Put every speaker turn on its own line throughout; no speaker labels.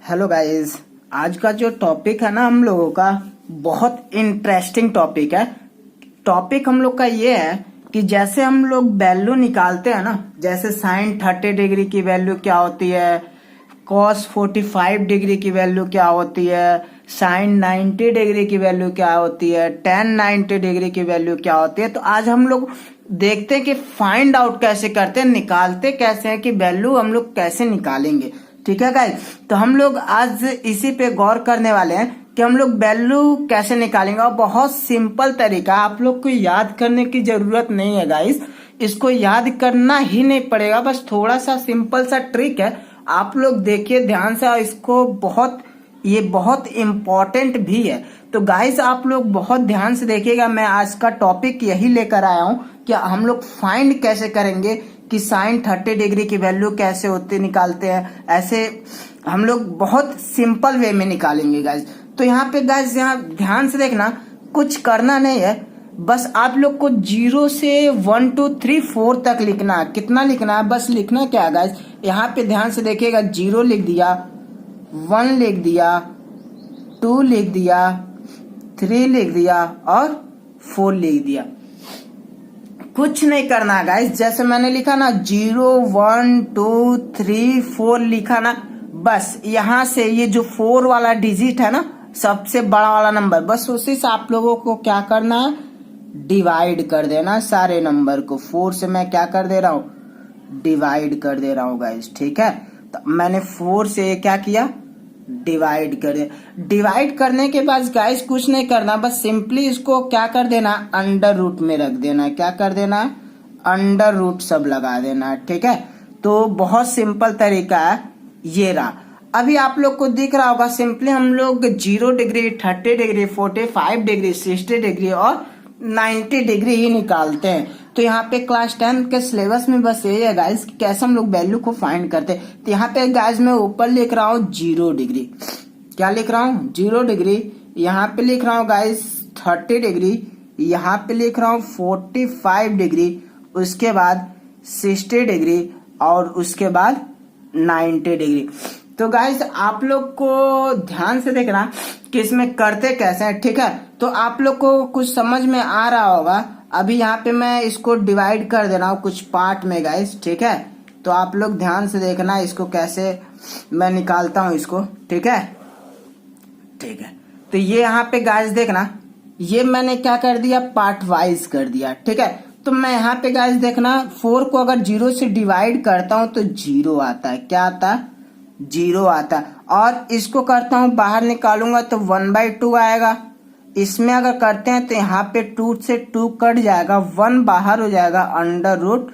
Hello guys. आज का जो टॉपिक है ना हम लोगों का बहुत इंटरेस्टिंग टॉपिक है। टॉपिक हम लोग का ये है कि जैसे हम लोग वैल्यू निकालते हैं ना, जैसे साइन 30 डिग्री की वैल्यू क्या होती है, कॉस 45 डिग्री की वैल्यू क्या होती है, साइन 90 डिग्री की वैल्यू क्या होती है, टेन 90 डिग्री की वैल्यू क्या होती है। तो आज हम लोग देखते हैं कि फाइंड आउट कैसे करते हैं, निकालते कैसे हैं, कि वैल्यू हम लोग कैसे निकालेंगे। ठीक है गाइस, तो हम लोग आज इसी पे गौर करने वाले हैं कि हम लोग वैल्यू कैसे निकालेंगे। और बहुत सिंपल तरीका, आप लोग को याद करने की जरूरत नहीं है गाइस, इसको याद करना ही नहीं पड़ेगा, बस थोड़ा सा सिंपल सा ट्रिक है। आप लोग देखिए ध्यान से, इसको ये बहुत इम्पोर्टेंट भी है। तो गाइस आप लोग बहुत ध्यान से देखिएगा। मैं आज का टॉपिक यही लेकर आया हूं कि हम लोग फाइंड कैसे करेंगे कि साइन 30 डिग्री की वैल्यू कैसे होती निकालते हैं। ऐसे हम लोग बहुत सिंपल वे में निकालेंगे गाइस। तो यहाँ पे गाइस, यहाँ ध्यान से देखना, कुछ करना नहीं है, बस आप लोग को 0 से 1 2 3 4 तक लिखना है। कितना लिखना है, बस लिखना क्या है गाइस, यहाँ पे ध्यान से देखिएगा। 0 लिख दिया, 1 लिख दिया, 2 लिख दिया, 3 लिख दिया और 4 लिख दिया। कुछ नहीं करना गाइस, जैसे मैंने लिखा ना 0 1 2 3 4 लिखा ना, बस यहाँ से ये जो 4 वाला डिजिट है ना, सबसे बड़ा वाला नंबर, बस उसी से आप लोगों को क्या करना है, डिवाइड कर देना सारे नंबर को। 4 से मैं क्या कर दे रहा हूँ, डिवाइड कर दे रहा हूँ गाइस। ठीक है, तो मैंने 4 से क्या किया, डिवाइड कर दे। डिवाइड करने के बाद गाइस कुछ नहीं करना, बस सिंपली इसको क्या कर देना, अंडर रूट में रख देना। क्या कर देना, अंडर रूट सब लगा देना। ठीक है, तो बहुत सिंपल तरीका है, ये रहा। अभी आप लोग को दिख रहा होगा, सिंपली हम लोग 0 डिग्री 30 डिग्री 45 डिग्री 60 डिग्री और 90 डिग्री ही निकालते हैं। तो यहाँ पे क्लास 10 के सिलेबस में बस यही है गाइस कि कैसे हम लोग वैल्यू को फाइंड करते हैं। तो यहाँ पे गाइस मैं ऊपर लिख रहा हूँ 0 डिग्री, क्या लिख रहा हूँ, 0 डिग्री। यहाँ पे लिख रहा हूँ गाइस 30 डिग्री, यहाँ पे लिख रहा हूँ 45 डिग्री, उसके बाद 60 डिग्री और उसके बाद 90 डिग्री। तो गाइस आप लोग को ध्यान से देखना कि इसमें करते कैसे हैं। ठीक है, तो आप लोग को कुछ समझ में आ रहा होगा। अभी यहाँ पे मैं इसको डिवाइड कर दे रहा हूँ कुछ पार्ट में गाइस। ठीक है, तो आप लोग ध्यान से देखना इसको कैसे मैं निकालता हूँ इसको। ठीक है, ठीक है, तो ये यहाँ पे गाइस देखना, ये मैंने क्या कर दिया, पार्ट वाइज कर दिया। ठीक है, तो मैं यहाँ पे गाइस देखना, 4 को अगर 0 से डिवाइड करता हूँ तो 0 आता है। क्या आता है, 0 आता है। और इसको करता हूँ बाहर निकालूंगा तो 1/2 आएगा। इसमें अगर करते हैं तो यहाँ पे 2 से 2 कट जाएगा, 1 बाहर हो जाएगा, अंडर रूट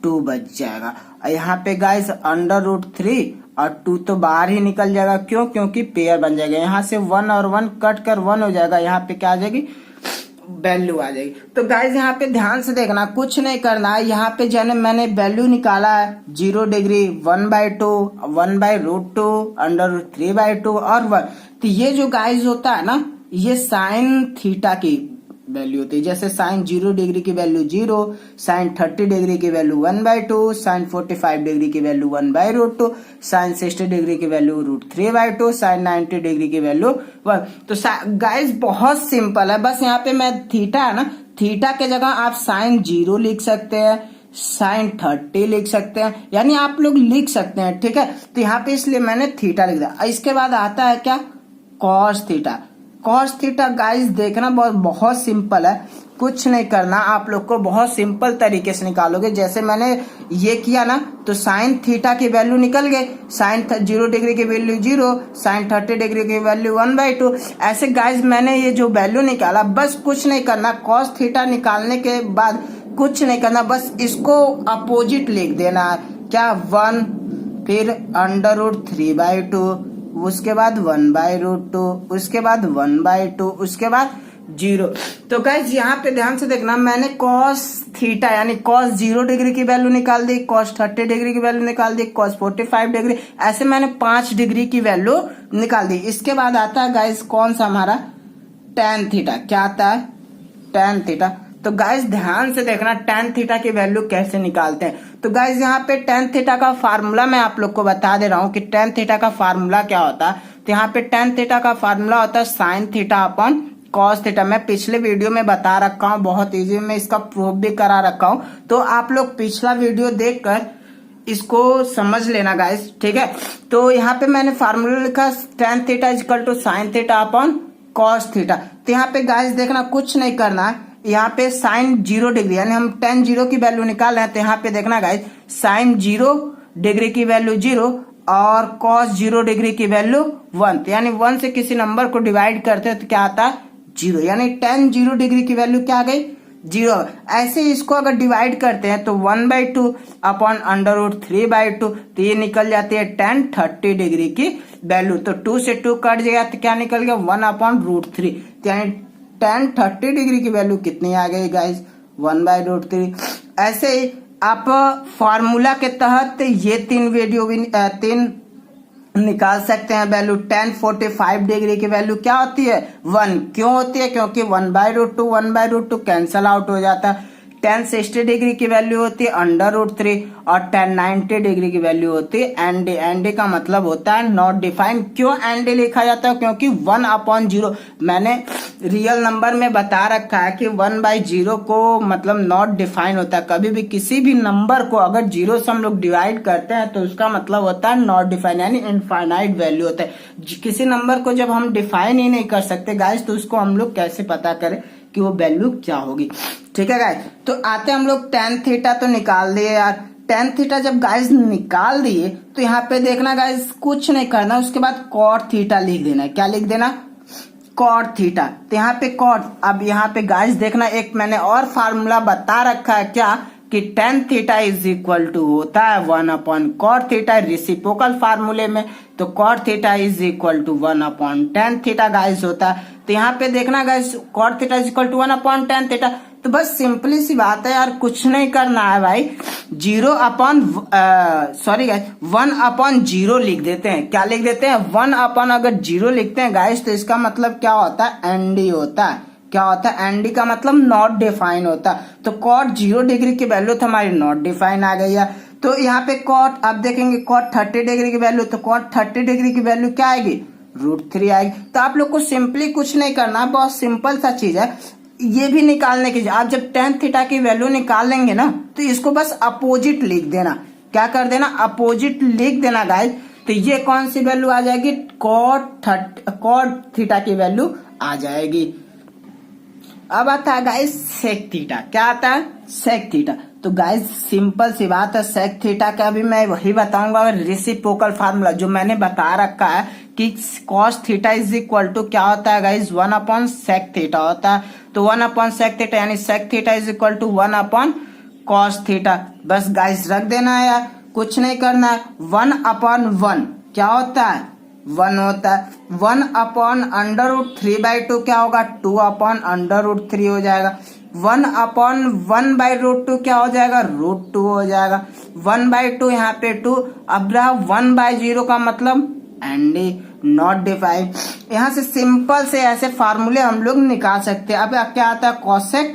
2 बच जाएगा। और यहाँ पे गाइस अंडर रूट 3 और 2 तो बाहर ही निकल जाएगा। क्यों, क्योंकि पेयर बन जाएगा। यहाँ से 1 और 1 कट कर 1 हो जाएगा, यहाँ पे क्या आ जाएगी, वैल्यू आ जाएगी। तो गाइस यहाँ पे ध्यान से देखना, कुछ नहीं करना है। यहाँ पे जो मैंने वैल्यू निकाला है 0 डिग्री 1/2 1/√2 अंडर रूट 3/2 और 1। तो ये जो गाइस होता है ना, ये साइन थीटा की वैल्यू होती है। जैसे साइन 0 डिग्री की वैल्यू 0, साइन 30 डिग्री की वैल्यू 1/2, साइन 45 डिग्री की वैल्यू 1/√2, साइन 60 डिग्री की वैल्यू √3/2, साइन 90 डिग्री की वैल्यू 1। तो गाइस बहुत सिंपल है, बस यहाँ पे मैं थीटा है ना, थीटा के जगह आप साइन 0 लिख सकते हैं, साइन 30 लिख सकते हैं, यानी आप लोग लिख सकते हैं। ठीक है, तो यहाँ पे इसलिए मैंने थीटा लिख दिया। इसके बाद आता है क्या, cos theta. Cos theta guys देखना बहुत सिंपल है, कुछ नहीं करना, आप लोग को बहुत सिंपल तरीके से निकालोगे। जैसे मैंने ये किया ना, तो साइन थीटा की वैल्यू निकल गई, साइन 0 डिग्री की वैल्यू 0, साइन 30 डिग्री की वैल्यू 1/2। ऐसे गाइस मैंने ये जो वैल्यू निकाला, बस कुछ नहीं करना। कॉस थीटा निकालने के बाद कुछ नहीं करना, बस इसको अपोजिट लिख देना। क्या, 1, फिर अंडर रूट 3/2, उसके बाद 1/√2, उसके बाद 1/2, उसके बाद 0। तो गाइस यहाँ पे ध्यान से देखना, मैंने कॉस थीटा यानी कॉस 0 डिग्री की वैल्यू निकाल दी, कॉस 30 डिग्री की वैल्यू निकाल दी, कॉस 45 डिग्री, ऐसे मैंने 5 डिग्री की वैल्यू निकाल दी। इसके बाद आता है गाइस कौन सा, हमारा टेन थीटा। क्या आता है, टेन थीटा। तो गाइस ध्यान से देखना tan थीटा की वैल्यू कैसे निकालते हैं। तो गाइस यहाँ पे tan थीटा का फार्मूला मैं आप लोग को बता दे रहा हूँ कि tan थीटा का फार्मूला क्या होता है। तो यहाँ पे tan थीटा का फार्मूला होता है sin theta upon cos theta. मैं पिछले वीडियो में बता रखा हूँ, बहुत इजी में इसका प्रूफ भी करा रखा हूँ, तो आप लोग पिछला वीडियो देखकर इसको समझ लेना गाइस, ठीक है। तो यहाँ पे मैंने फार्मूला लिखा tan theta equal to sin theta upon cos theta. तो यहाँ पे गाइस देखना कुछ नहीं करना है, यहाँ पे sin 0 डिग्री यानी हम tan 0 की वैल्यू निकाल रहे हैं। तो यहाँ पे देखना गाइस sin 0 डिग्री की वैल्यू 0 और cos 0 डिग्री की वैल्यू 1। तो यानी 1 से किसी नंबर को डिवाइड करते हैं तो क्या आता है 0, यानी tan 0 डिग्री की वैल्यू क्या आ गई 0। ऐसे इसको अगर डिवाइड करते हैं तो 1/2 अपॉन √3/2, तो ये निकल जाती है tan 30 डिग्री की वैल्यू। तो 2 से 2 कट जाएगा तो क्या निकल गया 1/√3, यानी tan 30 डिग्री की वैल्यू कितनी आ गई गाइस 1/√3। ऐसे ही आप फार्मूला के तहत ये तीन निकाल सकते हैं वैल्यू। tan 45 डिग्री की वैल्यू क्या होती है 1, क्यों होती है क्योंकि 1/√2 कैंसल आउट हो जाता है। tan 60 डिग्री की वैल्यू होती है √3 और tan 90 डिग्री की वैल्यू होती है ND। ND का मतलब होता है नॉट डिफाइन। क्यों ND लिखा जाता है क्योंकि 1/0 मैंने रियल नंबर में बता रखा है कि 1/0 को मतलब नॉट डिफाइन होता है। कभी भी किसी भी नंबर को अगर 0 से हम लोग डिवाइड करते हैं तो उसका मतलब होता है नॉट डिफाइन, यानी इनफाइनाइट वैल्यू होता है। किसी नंबर को जब हम डिफाइन ही नहीं कर सकते गाइस तो उसको हम लोग कैसे पता करें कि वो वैल्यू क्या होगी, ठीक है गाइस। तो आते हम लोग tan थीटा तो निकाल दिए यार। tan थीटा जब गाइस निकाल दिए तो यहाँ पे देखना गाइस कुछ नहीं करना, उसके बाद cot थीटा लिख देना। क्या लिख देना cot थीटा। तो यहाँ पे cot, अब यहाँ पे गाइस देखना एक मैंने और फार्मूला बता रखा है क्या कि tan theta is equal to होता है 1/cot थीटा रेसिप्रोकल फार्मूले में। तो cot theta is equal to 1/tan theta guys होता है। तो यहाँ पे देखना guys cot theta is equal to 1/tan theta. तो बस सिंपली सी बात है यार, कुछ नहीं करना है भाई, 1/0 लिख देते हैं। क्या लिख देते हैं 1/अगर 0 लिखते हैं गाइस तो इसका मतलब क्या होता है ND होता है। क्या होता है ND का मतलब नॉट डिफाइन होता है। तो cot 0 डिग्री की वैल्यू तो हमारी नॉट डिफाइन आ गई है। तो यहाँ पे cot अब देखेंगे cot 30 डिग्री की वैल्यू, तो cot 30 डिग्री की वैल्यू क्या आएगी √3 आएगी। तो आप लोग को सिंपली कुछ नहीं करना, बहुत सिंपल सा चीज है ये भी निकालने की। आप जब tan थीटा की वैल्यू निकाल लेंगे ना तो इसको बस अपोजिट लिख देना। क्या कर देना अपोजिट लिख देना गाइस। तो ये कौन सी वैल्यू आ जाएगी cot थीटा की वैल्यू आ जाएगी। अब आता है गाइस sec थीटा। क्या आता है sec थीटा। तो गाइस सिंपल सी बात है, sec थीटा का भी मैं वही बताऊंगा रेसिप्रोकल फार्मूला जो मैंने बता रखा है कि cos theta is equal to क्या होता है गाइस 1/sec थीटा होता है। तो 1/sec थीटा यानी sec theta is equal to 1/cos theta. बस गाइस रख देना है यार, कुछ नहीं करना है। 1/1 क्या होता है 1 होता है। 1/√3/2 क्या होगा 2/√3 हो जाएगा। 1/1/√2 क्या हो जाएगा √2 हो जाएगा। 1/2 यहाँ पे 2। अब रहा 1/0 का मतलब ND नॉट डिफाइन। यहाँ से सिंपल से ऐसे फार्मूले हम लोग निकाल सकते हैं। अब क्या आता है cosec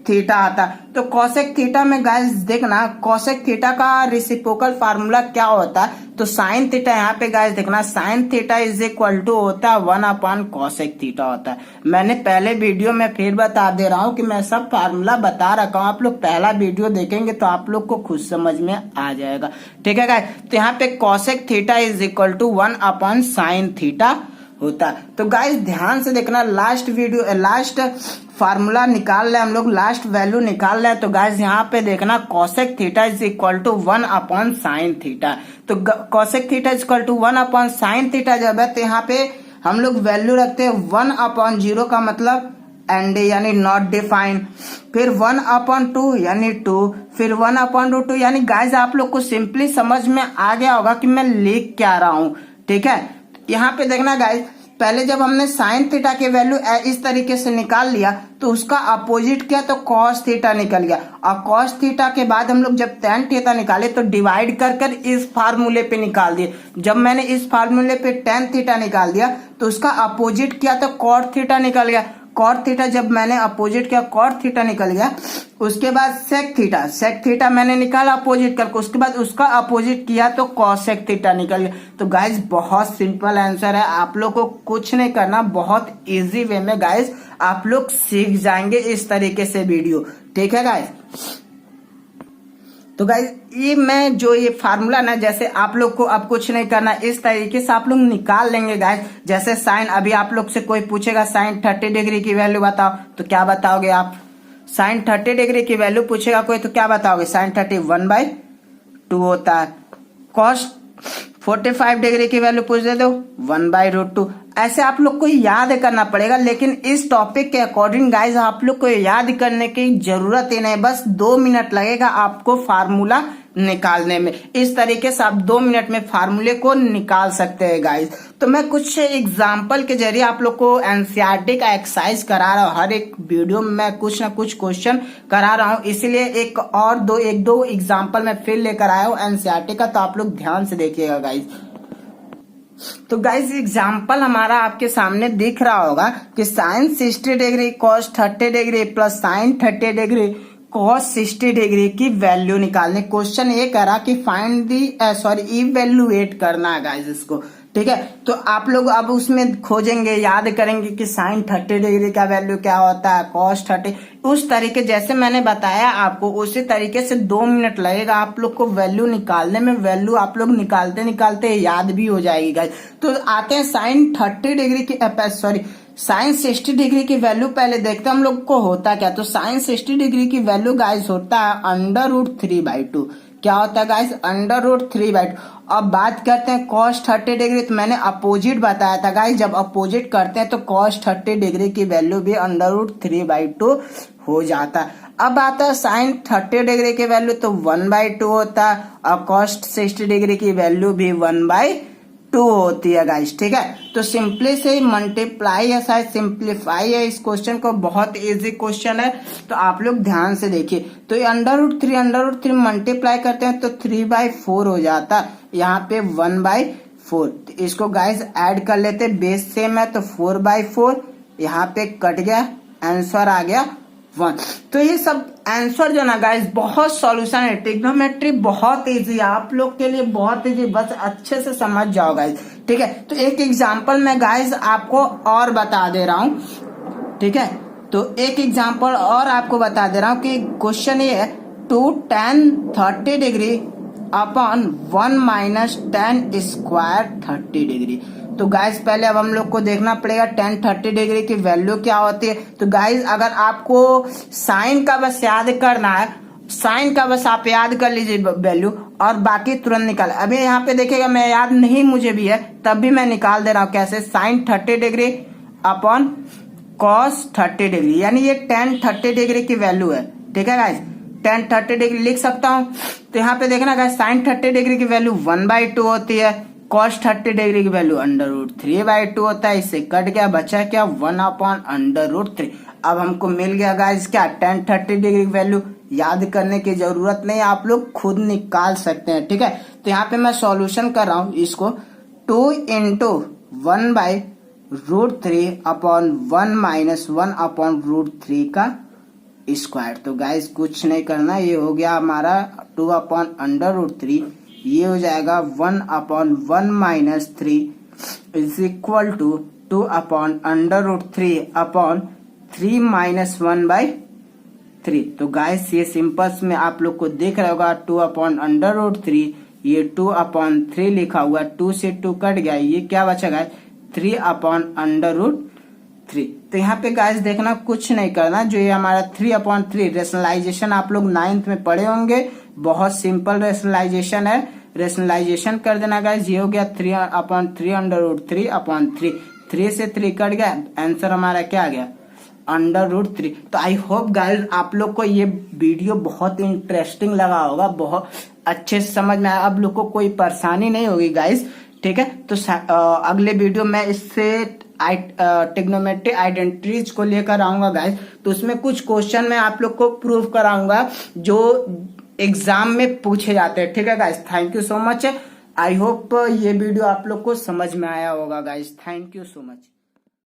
थीटा आता है। तो cosec थीटा में गाइस देखना cosec थीटा का रेसिप्रोकल फार्मूला क्या होता है। तो sin थीटा यहाँ पे गाइस देखना sin theta is equal to होता है 1/cosec थीटा होता है। मैंने पहले वीडियो में फिर बता दे रहा हूँ कि मैं सब फार्मूला बता रखा हूँ, आप लोग पहला वीडियो देखेंगे तो आप लोग को खुद समझ में आ जाएगा, ठीक है गाइस। तो यहाँ पे cosec theta is equal to 1/sin theta होता है। तो गाइस ध्यान से देखना, लास्ट फार्मूला निकाल रहे हम लोग, लास्ट वैल्यू निकाल रहे हैं। तो गाइस यहाँ पे देखना cosec theta is equal to 1/sin theta. तो cosec theta is equal to 1/sin theta जब है तो यहाँ पे हम लोग वैल्यू रखते हैं 1/0 का मतलब ND यानी नॉट डिफाइन, फिर 1/2 यानी 2, फिर 1/2 यानी गाइस आप लोग को सिंपली समझ में आ गया होगा कि मैं लिख क्या रहा हूँ, ठीक है। यहाँ पे देखना गाइस पहले जब हमने साइन थीटा की वैल्यू इस तरीके से निकाल लिया तो उसका अपोजिट क्या तो cos थीटा निकल गया, और cos थीटा के बाद हम लोग जब tan थीटा निकाले तो डिवाइड कर इस फार्मूले पे निकाल दिए। जब मैंने इस फार्मूले पे tan थीटा निकाल दिया तो उसका अपोजिट क्या तो cot थीटा निकल गया। कॉट थीटा जब मैंने अपोजिट किया कॉट थीटा निकल गया, उसके बाद सेक थीटा मैंने निकाला अपोजिट करके, उसके बाद उसका अपोजिट किया तो कॉसेक थीटा निकल गया। तो गाइज बहुत सिंपल आंसर है, आप लोग को कुछ नहीं करना, बहुत इजी वे में गाइज आप लोग सीख जाएंगे इस तरीके से वीडियो, ठीक है गाइज। तो गाइज ये मैं जो ये फार्मूला ना, जैसे आप लोग को अब कुछ नहीं करना, इस तरीके से आप लोग निकाल लेंगे गाइज। जैसे साइन, अभी आप लोग से कोई पूछेगा साइन 30 डिग्री की वैल्यू बताओ, तो क्या बताओगे आप? साइन 30 डिग्री की वैल्यू पूछेगा कोई तो क्या बताओगे? साइन 30 1/2 होता है। कॉस 45 डिग्री की वैल्यू पूछ दे दो 1/√2। ऐसे आप लोग को याद करना पड़ेगा, लेकिन इस टॉपिक के अकॉर्डिंग गाइज आप लोग को याद करने की जरूरत ही नहीं, बस 2 मिनट लगेगा आपको फार्मूला निकालने में। इस तरीके से आप 2 मिनट में फार्मूले को निकाल सकते हैं गाइज। तो मैं कुछ एग्जाम्पल के जरिए आप लोग को एनसीईआरटी का एक्सरसाइज करा रहा हूँ, हर एक वीडियो में मैं कुछ ना कुछ क्वेश्चन करा रहा हूँ, इसलिए एक दो एग्जाम्पल मैं फिर लेकर आया हूँ एनसीईआरटी का, तो आप लोग ध्यान से देखिएगा गाइज। तो गाइज एग्जाम्पल हमारा आपके सामने दिख रहा होगा कि sine 60 degree cos 30 degree plus sine 30 degree cos 60 degree की वैल्यू निकालने। क्वेश्चन ये करा कि फाइंड दी इवैल्यूएट करना है गाइज इसको, ठीक है। तो आप लोग अब उसमें खोजेंगे, याद करेंगे कि साइन 30 डिग्री का वैल्यू क्या होता है, कॉस 30, उस तरीके जैसे मैंने बताया आपको उसी तरीके से 2 मिनट लगेगा आप लोग को वैल्यू निकालने में। वैल्यू आप लोग निकालते निकालते याद भी हो जाएगी गाइज। तो आते हैं साइन 30 डिग्री की साइन 60 डिग्री की वैल्यू पहले देखते हैं हम लोग को होता क्या। तो साइन 60 डिग्री की वैल्यू गाइज होता है √3/2। क्या होता है गाइज? √3/2। अब बात करते हैं cos 30 डिग्री, तो मैंने अपोजिट बताया था गाइज, जब अपोजिट करते हैं तो cos 30 डिग्री की वैल्यू भी √3/2 हो जाता है। अब आता है साइन 30 डिग्री की वैल्यू, तो 1/2 होता है, और cos 60 डिग्री की वैल्यू भी 1/2 होती है गाइज, ठीक है। तो सिंपली से मल्टीप्लाई या शायद सिंप्लीफाई है इस क्वेश्चन को, बहुत इजी क्वेश्चन है, तो आप लोग ध्यान से देखिए। तो ये √3 मल्टीप्लाई करते हैं तो 3/4 हो जाता है, यहाँ पे 1/4। तो इसको गाइज ऐड कर लेते, बेस सेम है तो 4/4, यहाँ पे कट गया, आंसर आ गया 1। तो ये सब आंसर जो ना गाइज बहुत सॉल्यूशन है, ट्रिग्नोमेट्री बहुत इजी है, आप लोग के लिए बहुत इजी, बस अच्छे से समझ जाओ गाइज, ठीक है। तो एक एग्जांपल मैं गाइज आपको और बता दे रहा हूँ, ठीक है। तो एक एग्जांपल और आपको बता दे रहा हूँ कि क्वेश्चन ये है 2 tan 30 degree upon 1 - tan square 30 degree. तो गाइज पहले अब हम लोग को देखना पड़ेगा tan 30 डिग्री की वैल्यू क्या होती है। तो गाइज अगर आपको साइन का बस याद करना है, साइन का बस आप याद कर लीजिए वैल्यू, और बाकी तुरंत निकाल। अभी यहाँ पे देखिएगा मैं याद नहीं मुझे भी है, तब भी मैं निकाल दे रहा हूँ। कैसे? Sine 30 degree upon cos 30 degree, यानी ये tan 30 डिग्री की वैल्यू है, ठीक है गाइज। tan 30 डिग्री लिख सकता हूँ। तो यहाँ पे देखना गाइज साइन 30 डिग्री की वैल्यू 1/2 होती है, cos 30 डिग्री की वैल्यू √3/2 होता है, इससे कट गया, बचा क्या 1/√3। अब हमको मिल गया गाइज क्या? tan 30 डिग्री की वैल्यू। याद करने की जरूरत नहीं, आप लोग खुद निकाल सकते हैं, ठीक है। तो यहाँ पे मैं सॉल्यूशन कर रहा हूँ इसको, 2 × 1/√3 अपॉन 1 - 1/√3 का स्क्वायर। तो गाइज कुछ नहीं करना, ये हो गया हमारा 2/√3, ये हो जाएगा 1/1 - 3 इज इक्वल टू 2/√3 अपॉन 3 - 1/3। तो गाइस ये सिंपल में आप लोग को दिख रहा होगा 2/√3, ये 2/3 लिखा हुआ, 2 से 2 कट गया, ये क्या बचा गाइस 3/√3। तो यहाँ पे गाइस देखना कुछ नहीं करना, जो ये हमारा 3/3 रेशनलाइजेशन आप लोग 9th में पढ़े होंगे, बहुत सिंपल रेशनलाइजेशन है, रेशनलाइजेशन कर देना गाइस। ये हो गया 3/3 3 से 3 कट गया, आंसर हमारा क्या आ गया √3। तो आई होप गाइस आप लोग को ये वीडियो बहुत इंटरेस्टिंग लगा होगा, बहुत अच्छे से समझ में आया, अब लोग को कोई परेशानी नहीं होगी गाइस, ठीक है। तो अगले वीडियो में इससे ट्रिग्नोमेट्री आइडेंटिटीज को लेकर आऊंगा गाइस। तो उसमें कुछ क्वेश्चन मैं आप लोग को प्रूव कराऊंगा जो एग्जाम में पूछे जाते हैं, ठीक है guys. Thank you so much, I hope ये वीडियो आप लोग को समझ में आया होगा guys, thank you so much.